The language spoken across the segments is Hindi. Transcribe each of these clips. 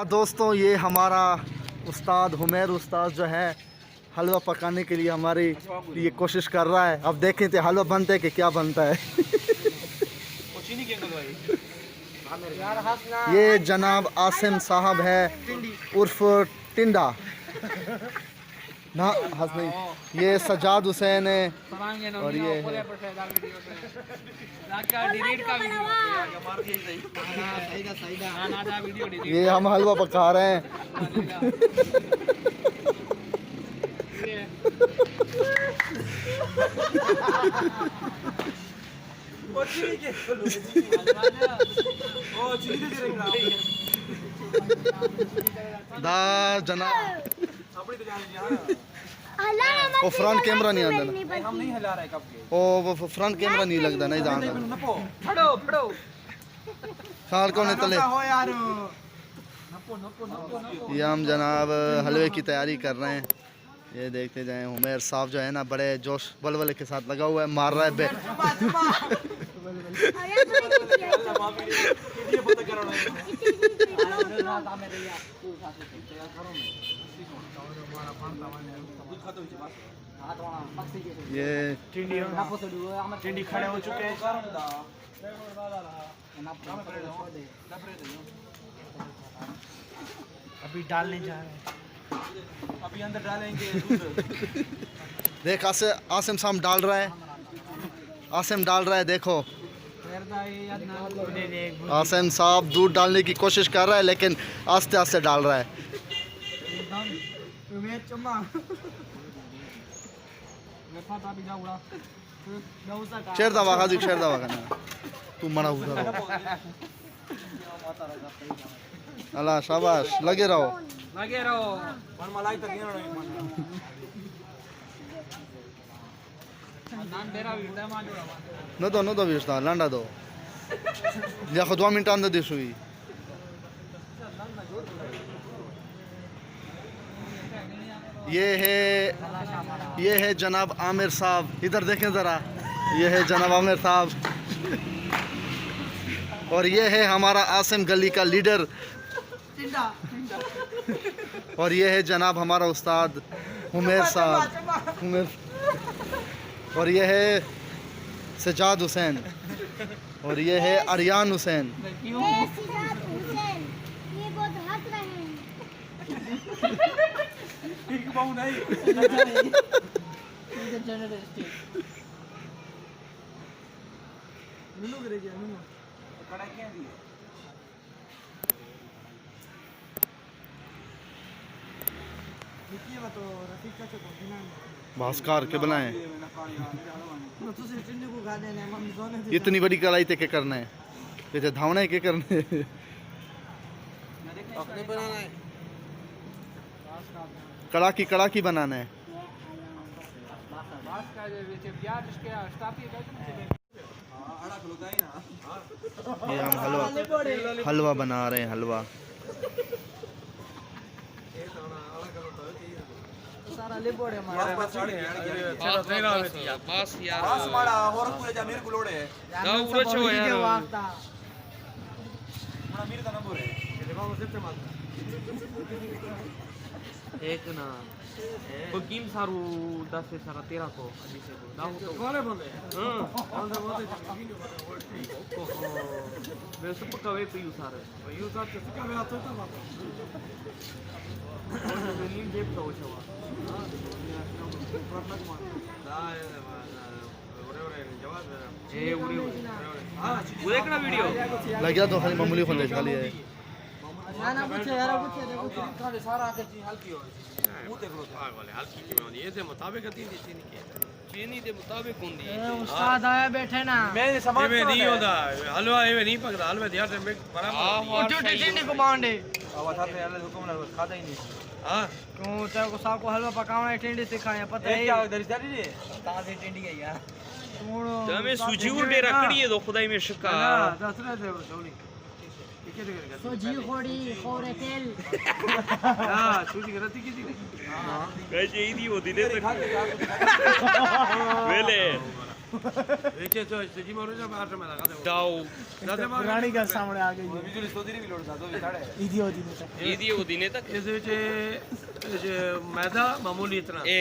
दोस्तों, ये हमारा उस्ताद हुमैर उस्ताद जो है हलवा पकाने के लिए हमारी लिए कोशिश कर रहा है। अब देखें तो हलवा बनता है कि क्या बनता है। ये जनाब आसिम साहब है उर्फ टिंडा ना हंस नहीं, ये सजाद हुसैन है और ये हम हलवा पका रहे हैं। दा जनाब वो फ्रंट कैमरा नहीं आंदा ना, हम नहीं हिला रहे कब के वो फ्रंट कैमरा नहीं लगता नहीं जान फड़ो फड़ो खाल कौन है तले। हो यार ये हम जनाब हलवे की तैयारी कर रहे हैं। ये देखते जाएं, हुमैर साहब जो है ना बड़े जोश बलबले के साथ लगा हुआ है, मार रहा है बे। ये टिंडी खड़े हो चुके हैं। अभी डालने जा रहे हैं, अभी अंदर डालेंगे। देख आसिम साहब डाल रहा है, आसिम डाल रहा है। देखो आसिम साहब दूध डालने की कोशिश कर रहा है लेकिन आस्ते आस्ते डाल रहा है। शेर दवा खाजी शेर दवा खाना तू मना उधर अल्लाह शाबाश लगे रहो न दो विस्ता लांडा दो या खुद 2 मिनट अंदर दिस हुई। ये है जनाब आमिर साहब, इधर देखें ज़रा, ये है जनाब आमिर साहब और ये है हमारा आसिम गली का लीडर और ये है जनाब हमारा उस्ताद हुमैर साहब और ये है सजाद हुसैन और ये है आर्यान हुसैन। भास्कर के बनाए इतनी बड़ी कढ़ाई ते क्या करना है, ये धावना है क्या करना है। कड़ाकी बनाना है। ये हम हलवा बना रहे हैं, हलवा। एक ना बकीम सारू 10 से सारा 13 को अभी से दाऊ तो कौन है बंदे हां मैं सब पक्का वे पे यूज आ रहा है यूज आते का वे आता था बात नीम जेब तो छवा ए उरे हां उरे का वीडियो लग गया तो खाली मामूली खोल दे खाली है ना कुछ यार कुछ देखो खाली सारा आके हल्की हो वो देख लो वाले हल्की की में ये से मुताबिक थी चीनी के चीनी के मुताबिक होंदी है। उस्ताद आया बैठे ना मैं समझ में नहीं होता हलवा ये नहीं पकड़ा हलवा ध्यान से बराबर वो ड्यूटी टिंडी को मांडे अब था पे यार हुक्म ना खाता ही नहीं। हां क्यों तेरे को साहब को हलवा पकाना है टिंडी सिखाया पता है क्या इधर चली रे ताजी टिंडी है यार तो हमें सूजी उड़े रखड़ी है तो खुदाई में शक्का दस रहे थे सोनी सूजी खोड़ी खोरे तेल हां सूजी गलती की थी हां कैसे ही दी होती ने वेले जाओ पुरानी गल सामने आ गई ईदी उदीने तक मैदा मामूली इतना ए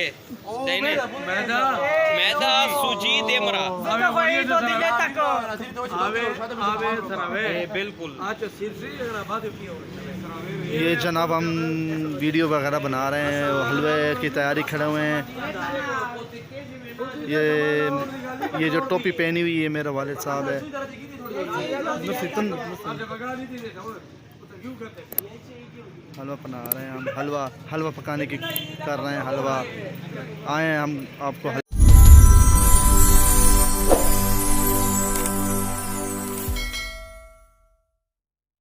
देने मैदा मैदा सूजी देमरा आवे सरावे बिल्कुल आज सिरसी अगर बात की हो ये जनाब हम वीडियो वगैरह बना रहे हैं और हलवे की तैयारी खड़े हुए हैं। ये जो टोपी पहनी हुई है मेरे वालिद साहब है। हलवा बना रहे हैं हम, हलवा पकाने की कर रहे हैं हलवा। आए हैं हम आपको